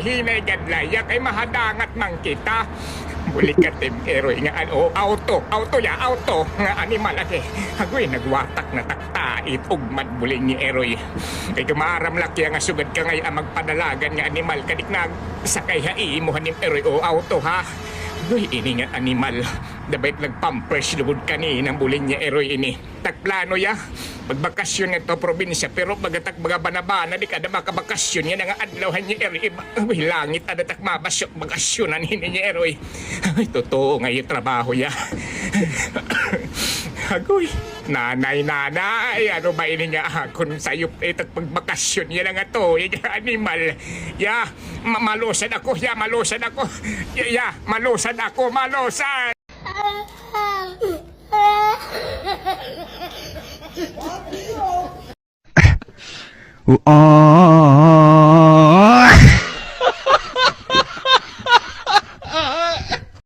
hinahinay gadlaya kay mahadangat man kita. Bulik ka tim eroy nga auto nga animal ate. Agoy nagwatak na taktait ugmad buling ni eroy. Kay kumaram laki nga sugad ka ngay magpadalagan nga animal kadik nag sakay hai mo hanim eroy o auto ha. Agoy ini nga animal. Dabait nagpampers lugod kanina buling niya eroy ini. Tagplano ya. Magbakasyon nga to probinsya pero magatak mga banabana di kada makabakasyon yan nga adlawhan niya eroy. Uy langit adatak mabasok bakasyonan hini niya eroy. Ay totoo nga yung trabaho ya. Agoy, nanay, ano ba ini nga kung sayop itak pagbakasyon yan nga to, yung animal. Ya, malusan ako, ya, malusan ako. Ya, malusan ako, malusan. Ah